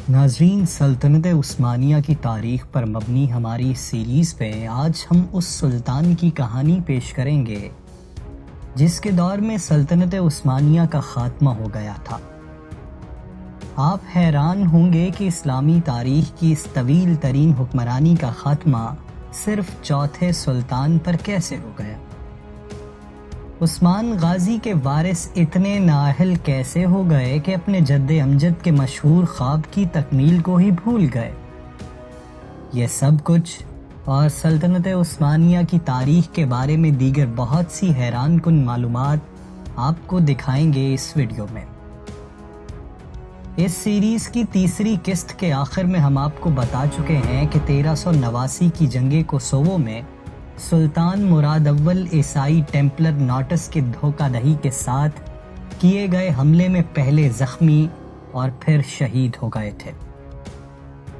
ناظرین، سلطنت عثمانیہ کی تاریخ پر مبنی ہماری سیریز پہ آج ہم اس سلطان کی کہانی پیش کریں گے جس کے دور میں سلطنت عثمانیہ کا خاتمہ ہو گیا تھا۔ آپ حیران ہوں گے کہ اسلامی تاریخ کی اس طویل ترین حکمرانی کا خاتمہ صرف چوتھے سلطان پر کیسے ہو گیا۔ عثمان غازی کے وارث اتنے نااہل کیسے ہو گئے کہ اپنے جد امجد کے مشہور خواب کی تکمیل کو ہی بھول گئے۔ یہ سب کچھ اور سلطنت عثمانیہ کی تاریخ کے بارے میں دیگر بہت سی حیران کن معلومات آپ کو دکھائیں گے اس ویڈیو میں۔ اس سیریز کی تیسری قسط کے آخر میں ہم آپ کو بتا چکے ہیں کہ 1389 کی جنگ کوسوو میں سلطان مراد اول عیسائی ٹیمپلر ناٹس کی دھوکہ دہی کے ساتھ کیے گئے حملے میں پہلے زخمی اور پھر شہید ہو گئے تھے۔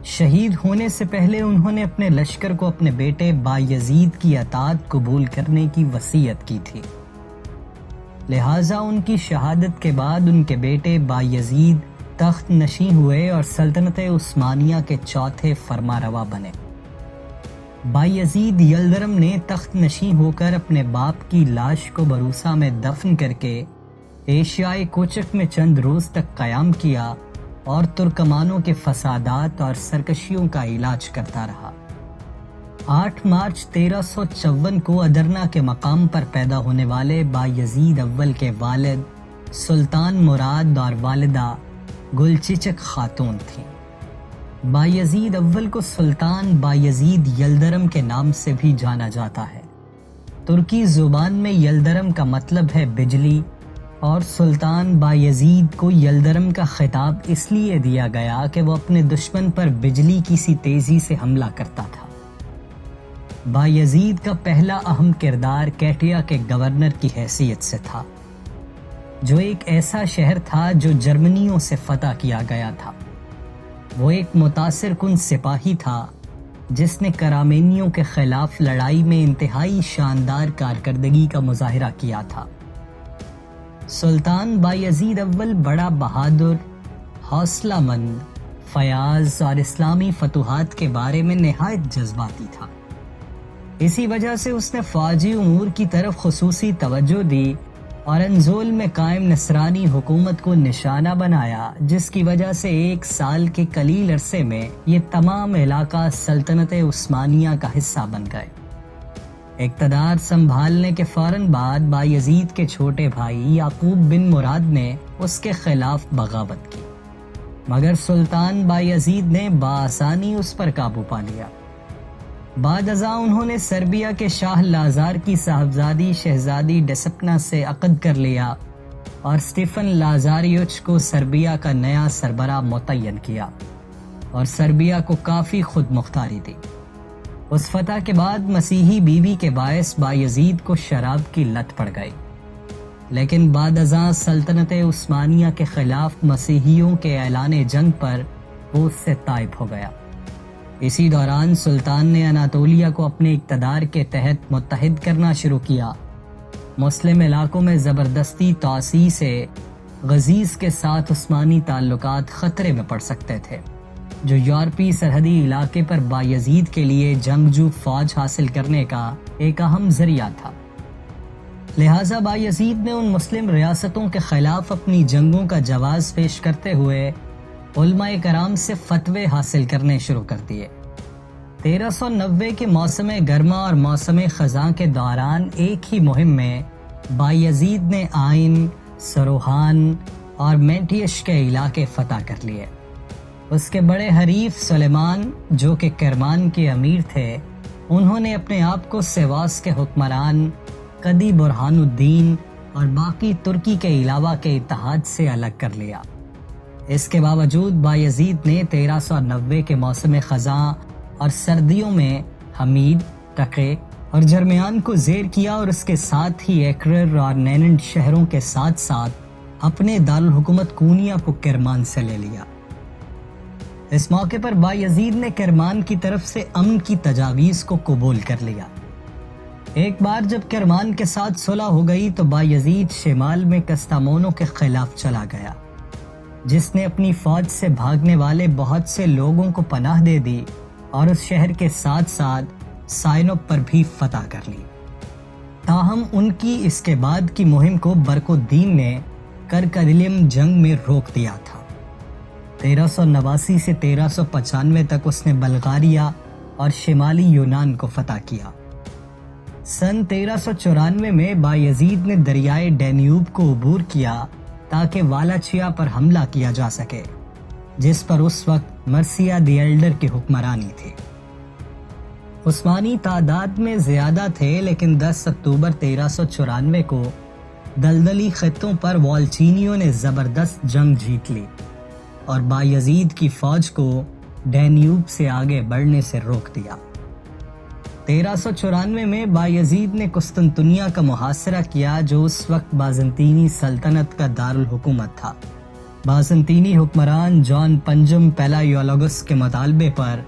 شہید ہونے سے پہلے انہوں نے اپنے لشکر کو اپنے بیٹے بایزید کی اطاعت قبول کرنے کی وصیت کی تھی، لہٰذا ان کی شہادت کے بعد ان کے بیٹے بایزید تخت نشین ہوئے اور سلطنت عثمانیہ کے چوتھے فرما روا بنے۔ بایزید یلدرم نے تخت نشین ہو کر اپنے باپ کی لاش کو بروسا میں دفن کر کے ایشیائے کوچک میں چند روز تک قیام کیا اور ترکمانوں کے فسادات اور سرکشیوں کا علاج کرتا رہا۔ 8 مارچ 1354 کو ادرنا کے مقام پر پیدا ہونے والے بایزید اول کے والد سلطان مراد اور والدہ گلچچک خاتون تھیں۔ بایزید اول کو سلطان بایزید یلدرم کے نام سے بھی جانا جاتا ہے۔ ترکی زبان میں یلدرم کا مطلب ہے بجلی، اور سلطان بایزید کو یلدرم کا خطاب اس لیے دیا گیا کہ وہ اپنے دشمن پر بجلی کی سی تیزی سے حملہ کرتا تھا۔ بایزید کا پہلا اہم کردار کیٹیا کے گورنر کی حیثیت سے تھا، جو ایک ایسا شہر تھا جو جرمنیوں سے فتح کیا گیا تھا۔ وہ ایک متاثر کن سپاہی تھا جس نے کرامینیوں کے خلاف لڑائی میں انتہائی شاندار کارکردگی کا مظاہرہ کیا تھا۔ سلطان بایزید اول بڑا بہادر، حوصلہ مند، فیاض اور اسلامی فتوحات کے بارے میں نہایت جذباتی تھا۔ اسی وجہ سے اس نے فوجی امور کی طرف خصوصی توجہ دی اور انزول میں قائم نصرانی حکومت کو نشانہ بنایا، جس کی وجہ سے 1 سال کے قلیل عرصے میں یہ تمام علاقہ سلطنت عثمانیہ کا حصہ بن گئے۔ اقتدار سنبھالنے کے فوراً بعد بایزید کے چھوٹے بھائی یعقوب بن مراد نے اس کے خلاف بغاوت کی، مگر سلطان بایزید نے بآسانی اس پر قابو پا لیا۔ بعد ازاں انہوں نے سربیا کے شاہ لازار کی صاحبزادی شہزادی ڈسپنا سے عقد کر لیا اور اسٹیفن لازاریوچ کو سربیا کا نیا سربراہ متعین کیا اور سربیا کو کافی خود مختاری دی۔ اس فتح کے بعد مسیحی بیوی کے باعث بایزید کو شراب کی لت پڑ گئی، لیکن بعد ازاں سلطنت عثمانیہ کے خلاف مسیحیوں کے اعلان جنگ پر وہ اس سے طائب ہو گیا۔ اسی دوران سلطان نے اناطولیہ کو اپنے اقتدار کے تحت متحد کرنا شروع کیا۔ مسلم علاقوں میں زبردستی توسیع سے غزیز کے ساتھ عثمانی تعلقات خطرے میں پڑ سکتے تھے، جو یورپی سرحدی علاقے پر بایزید کے لیے جنگجو فوج حاصل کرنے کا ایک اہم ذریعہ تھا۔ لہٰذا بایزید نے ان مسلم ریاستوں کے خلاف اپنی جنگوں کا جواز پیش کرتے ہوئے علماء کرام سے فتوے حاصل کرنے شروع کر دیے۔ 1390 کے موسم گرما اور موسم خزاں کے دوران ایک ہی مہم میں بایزید نے آئین، سروحان اور مینٹیش کے علاقے فتح کر لیے۔ اس کے بڑے حریف سلیمان، جو کہ کرمان کے امیر تھے، انہوں نے اپنے آپ کو سیواس کے حکمران قدی برہان الدین اور باقی ترکی کے علاوہ کے اتحاد سے الگ کر لیا۔ اس کے باوجود بایزید نے 1390 کے موسم خزاں اور سردیوں میں حمید، تقے اور جرمیان کو زیر کیا اور اس کے ساتھ ہی ایکرر اور نیننڈ شہروں کے ساتھ ساتھ اپنے دارالحکومت کونیا کو کرمان سے لے لیا۔ اس موقع پر بایزید نے کرمان کی طرف سے امن کی تجاویز کو قبول کر لیا۔ ایک بار جب کرمان کے ساتھ صلح ہو گئی تو بایزید شمال میں کستامونوں کے خلاف چلا گیا۔ جس نے اپنی فوج سے بھاگنے والے بہت سے لوگوں کو پناہ دے دی اور اس شہر کے ساتھ ساتھ سائنوب پر بھی فتح کر لی۔ تاہم ان کی اس کے بعد کی مہم کو برق الدین نے کرکدلیم جنگ میں روک دیا تھا۔ 1389 سے 1395 تک اس نے بلغاریہ اور شمالی یونان کو فتح کیا۔ سن 1394 میں بایزید نے دریائے ڈینیوب کو عبور کیا تاکہ والاچیا پر حملہ کیا جا سکے، جس پر اس وقت مرثیہ دی ایلڈر کی حکمرانی تھی۔ عثمانی تعداد میں زیادہ تھے، لیکن 10 اکتوبر 1394 کو دلدلی خطوں پر والچینیوں نے زبردست جنگ جیت لی اور بایزید کی فوج کو ڈینیوب سے آگے بڑھنے سے روک دیا۔ 1394 میں بایزید نے قسطنطنیہ کا محاصرہ کیا، جو اس وقت بازنطینی سلطنت کا دارالحکومت تھا۔ بازنطینی حکمران جان پنجم پیلایولوگس کے مطالبے پر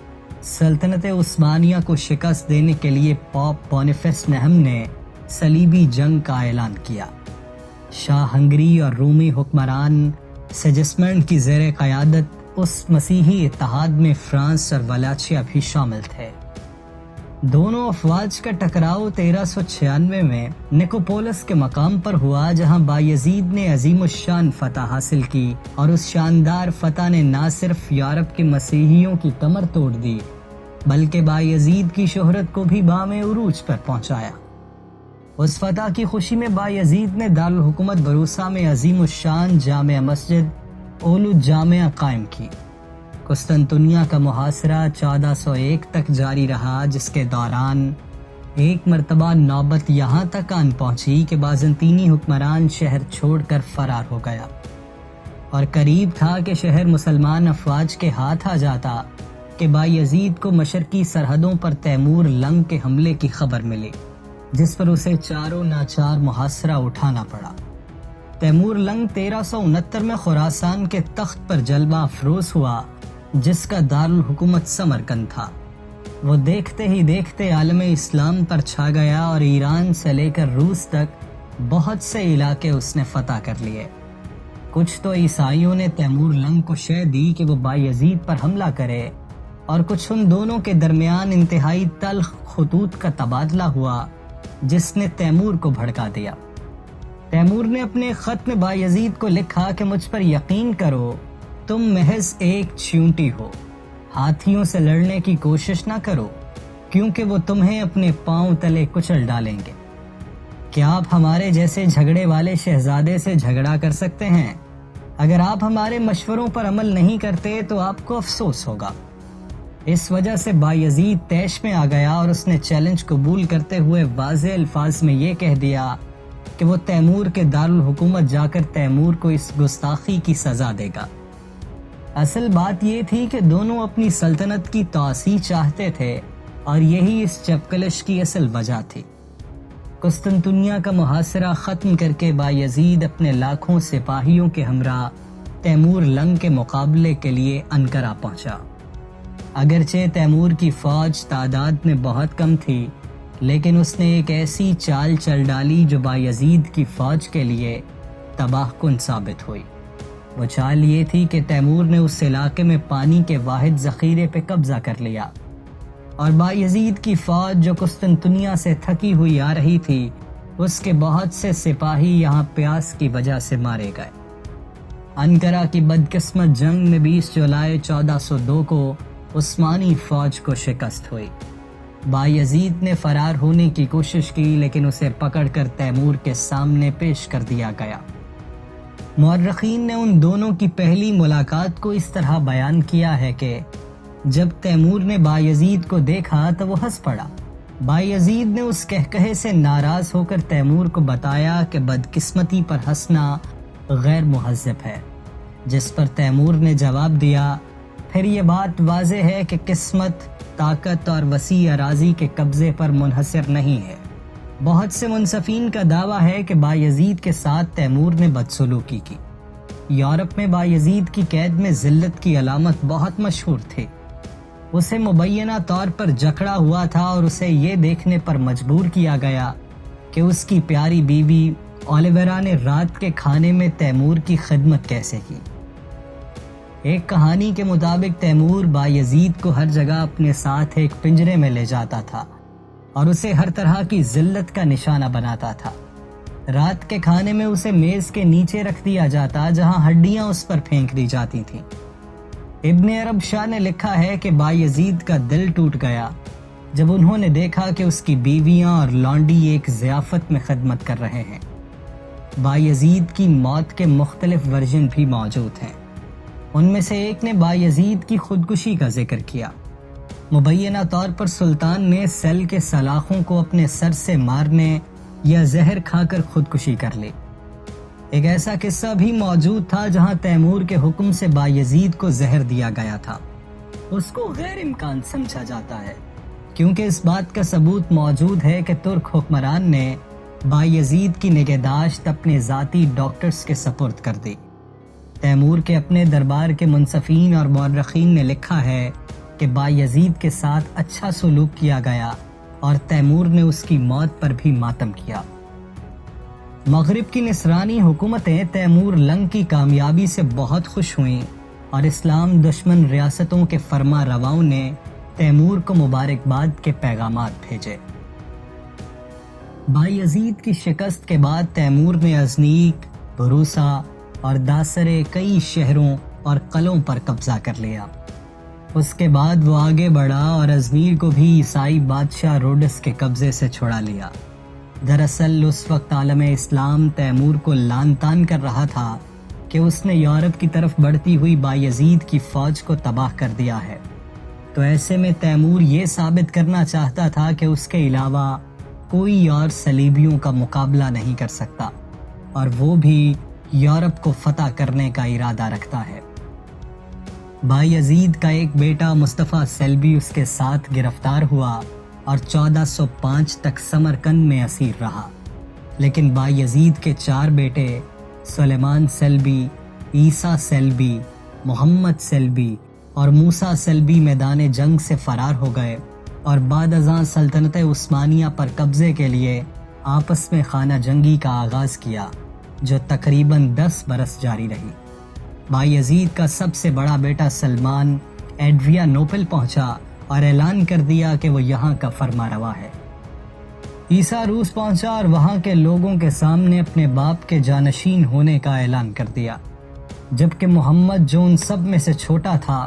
سلطنت عثمانیہ کو شکست دینے کے لیے پوپ بونیفیس نہم نے صلیبی جنگ کا اعلان کیا۔ شاہ ہنگری اور رومی حکمران سیجسمنڈ کی زیر قیادت اس مسیحی اتحاد میں فرانس اور والاچیا بھی شامل تھے۔ دونوں افواج کا ٹکراؤ 1396 میں نکوپولس کے مقام پر ہوا، جہاں بایزید نے عظیم الشان فتح حاصل کی اور اس شاندار فتح نے نہ صرف یورپ کے مسیحیوں کی کمر توڑ دی، بلکہ بایزید کی شہرت کو بھی بام عروج پر پہنچایا۔ اس فتح کی خوشی میں بایزید نے دارالحکومت بروسا میں عظیم الشان جامع مسجد اولو جامعہ قائم کی۔ قسطنطنیہ کا محاصرہ 1401 تک جاری رہا، جس کے دوران ایک مرتبہ نوبت یہاں تک آن پہنچی کہ بازنطینی حکمران شہر چھوڑ کر فرار ہو گیا اور قریب تھا کہ شہر مسلمان افواج کے ہاتھ آ جاتا کہ بایزید کو مشرقی سرحدوں پر تیمور لنگ کے حملے کی خبر ملی، جس پر اسے چاروں ناچار محاصرہ اٹھانا پڑا۔ تیمور لنگ 1369 میں خراسان کے تخت پر جلوہ افروز ہوا، جس کا دارالحکومت سمرقند تھا۔ وہ دیکھتے ہی دیکھتے عالم اسلام پر چھا گیا اور ایران سے لے کر روس تک بہت سے علاقے اس نے فتح کر لیے۔ کچھ تو عیسائیوں نے تیمور لنگ کو شے دی کہ وہ بایزید پر حملہ کرے، اور کچھ ان دونوں کے درمیان انتہائی تلخ خطوط کا تبادلہ ہوا، جس نے تیمور کو بھڑکا دیا۔ تیمور نے اپنے خط میں بایزید کو لکھا کہ مجھ پر یقین کرو، تم محض ایک چیونٹی ہو، ہاتھیوں سے لڑنے کی کوشش نہ کرو، کیونکہ وہ تمہیں اپنے پاؤں تلے کچل ڈالیں گے۔ کیا آپ ہمارے جیسے جھگڑے والے شہزادے سے جھگڑا کر سکتے ہیں؟ اگر آپ ہمارے مشوروں پر عمل نہیں کرتے تو آپ کو افسوس ہوگا۔ اس وجہ سے بایزید طیش میں آ گیا اور اس نے چیلنج قبول کرتے ہوئے واضح الفاظ میں یہ کہہ دیا کہ وہ تیمور کے دارالحکومت جا کر تیمور کو اس گستاخی کی سزا دے گا۔ اصل بات یہ تھی کہ دونوں اپنی سلطنت کی توسیع چاہتے تھے اور یہی اس چپکلش کی اصل وجہ تھی۔ قسطنطنیہ کا محاصرہ ختم کر کے بایزید اپنے لاکھوں سپاہیوں کے ہمراہ تیمور لنگ کے مقابلے کے لیے انقرہ پہنچا۔ اگرچہ تیمور کی فوج تعداد میں بہت کم تھی، لیکن اس نے ایک ایسی چال چل ڈالی جو بایزید کی فوج کے لیے تباہ کن ثابت ہوئی۔ وہ چال یہ تھی کہ تیمور نے اس علاقے میں پانی کے واحد ذخیرے پہ قبضہ کر لیا، اور بایزید کی فوج جو قسطنطنیہ سے تھکی ہوئی آ رہی تھی، اس کے بہت سے سپاہی یہاں پیاس کی وجہ سے مارے گئے۔ انقرہ کی بدقسمت جنگ میں 20 جولائی 1402 کو عثمانی فوج کو شکست ہوئی۔ بایزید نے فرار ہونے کی کوشش کی، لیکن اسے پکڑ کر تیمور کے سامنے پیش کر دیا گیا۔ مورخین نے ان دونوں کی پہلی ملاقات کو اس طرح بیان کیا ہے کہ جب تیمور نے بایزید کو دیکھا تو وہ ہنس پڑا۔ بایزید نے اس کہکہے سے ناراض ہو کر تیمور کو بتایا کہ بدقسمتی پر ہنسنا غیر مہذب ہے، جس پر تیمور نے جواب دیا، پھر یہ بات واضح ہے کہ قسمت طاقت اور وسیع اراضی کے قبضے پر منحصر نہیں ہے۔ بہت سے منصفین کا دعویٰ ہے کہ بایزید کے ساتھ تیمور نے بدسلوکی کی۔ یورپ میں بایزید کی قید میں ذلت کی علامت بہت مشہور تھی۔ اسے مبینہ طور پر جکڑا ہوا تھا اور اسے یہ دیکھنے پر مجبور کیا گیا کہ اس کی پیاری بیوی اولیورا نے رات کے کھانے میں تیمور کی خدمت کیسے کی۔ ایک کہانی کے مطابق تیمور بایزید کو ہر جگہ اپنے ساتھ ایک پنجرے میں لے جاتا تھا اور اسے ہر طرح کی ذلت کا نشانہ بناتا تھا۔ رات کے کھانے میں اسے میز کے نیچے رکھ دیا جاتا جہاں ہڈیاں اس پر پھینک دی جاتی تھیں۔ ابن عرب شاہ نے لکھا ہے کہ بایزید کا دل ٹوٹ گیا جب انہوں نے دیکھا کہ اس کی بیویاں اور لانڈی ایک ضیافت میں خدمت کر رہے ہیں۔ بایزید کی موت کے مختلف ورژن بھی موجود ہیں۔ ان میں سے ایک نے بایزید کی خودکشی کا ذکر کیا۔ مبینہ طور پر سلطان نے سیل کے سلاخوں کو اپنے سر سے مارنے یا زہر کھا کر خودکشی کر لی۔ ایک ایسا قصہ بھی موجود تھا جہاں تیمور کے حکم سے بایزید کو زہر دیا گیا تھا۔ اس کو غیر امکان سمجھا جاتا ہے کیونکہ اس بات کا ثبوت موجود ہے کہ ترک حکمران نے بایزید کی نگہداشت اپنے ذاتی ڈاکٹرز کے سپرد کر دی۔ تیمور کے اپنے دربار کے منصفین اور مورخین نے لکھا ہے کہ بایزید کے ساتھ اچھا سلوک کیا گیا اور تیمور نے اس کی موت پر بھی ماتم کیا۔ مغرب کی نصرانی حکومتیں تیمور لنگ کی کامیابی سے بہت خوش ہوئیں اور اسلام دشمن ریاستوں کے فرما رواؤں نے تیمور کو مبارکباد کے پیغامات بھیجے۔ بایزید کی شکست کے بعد تیمور نے ازنیک، بروسا اور داسرے کئی شہروں اور قلعوں پر قبضہ کر لیا۔ اس کے بعد وہ آگے بڑھا اور ازمیر کو بھی عیسائی بادشاہ روڈس کے قبضے سے چھڑا لیا۔ دراصل اس وقت عالم اسلام تیمور کو لان تان کر رہا تھا کہ اس نے یورپ کی طرف بڑھتی ہوئی بایزید کی فوج کو تباہ کر دیا ہے، تو ایسے میں تیمور یہ ثابت کرنا چاہتا تھا کہ اس کے علاوہ کوئی اور صلیبیوں کا مقابلہ نہیں کر سکتا اور وہ بھی یورپ کو فتح کرنے کا ارادہ رکھتا ہے۔ بایزید کا ایک بیٹا مصطفیٰ سیلبی اس کے ساتھ گرفتار ہوا اور 1405 تک سمرقند میں اسیر رہا، لیکن بایزید کے 4 بیٹے سلیمان سیلبی، عیسیٰ سیلبی، محمد سیلبی اور موسیٰ سیلبی میدان جنگ سے فرار ہو گئے اور بعد ازاں سلطنت عثمانیہ پر قبضے کے لیے آپس میں خانہ جنگی کا آغاز کیا جو تقریباً 10 برس جاری رہی۔ بایزید کا سب سے بڑا بیٹا سلمان ایڈریانوپل پہنچا اور اعلان کر دیا کہ وہ یہاں کا فرما روا ہے۔ عیسیٰ روس پہنچا اور وہاں کے لوگوں کے سامنے اپنے باپ کے جانشین ہونے کا اعلان کر دیا، جبکہ محمد جو ان سب میں سے چھوٹا تھا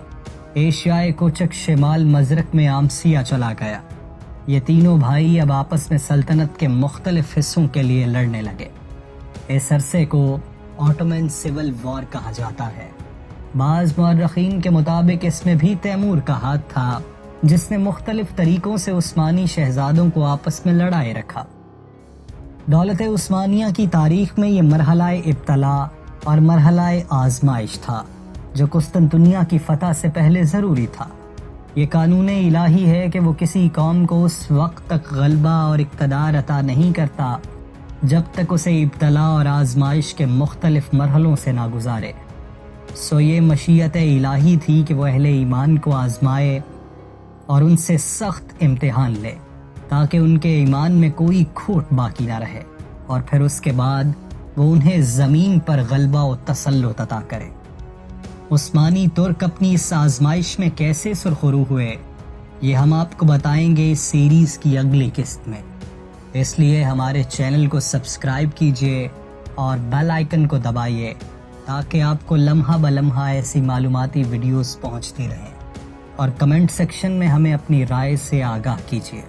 ایشیائے کوچک شمال مشرق میں آمسیا چلا گیا۔ یہ تینوں بھائی اب آپس میں سلطنت کے مختلف حصوں کے لیے لڑنے لگے۔ اس عرصے کو آٹومن سول وار کہا جاتا ہے۔ بعض مورخین کے مطابق اس میں بھی تیمور کا ہاتھ تھا جس نے مختلف طریقوں سے عثمانی شہزادوں کو آپس میں لڑائے رکھا۔ دولت عثمانیہ کی تاریخ میں یہ مرحلہ ابتلا اور مرحلہ آزمائش تھا جو قسطنطنیہ کی فتح سے پہلے ضروری تھا۔ یہ قانون الہی ہے کہ وہ کسی قوم کو اس وقت تک غلبہ اور اقتدار عطا نہیں کرتا جب تک اسے ابتلا اور آزمائش کے مختلف مرحلوں سے نہ گزارے۔ سو یہ مشیت الہی تھی کہ وہ اہل ایمان کو آزمائے اور ان سے سخت امتحان لے تاکہ ان کے ایمان میں کوئی کھوٹ باقی نہ رہے، اور پھر اس کے بعد وہ انہیں زمین پر غلبہ و تسلط عطا کرے۔ عثمانی ترک اپنی اس آزمائش میں کیسے سرخرو ہوئے یہ ہم آپ کو بتائیں گے اس سیریز کی اگلی قسط میں، اس لیے ہمارے چینل کو سبسکرائب کیجیے اور بیل آئیکن کو دبائیے تاکہ آپ کو لمحہ بلمحہ ایسی معلوماتی ویڈیوز پہنچتی رہیں، اور کمنٹ سیکشن میں ہمیں اپنی رائے سے آگاہ کیجیے۔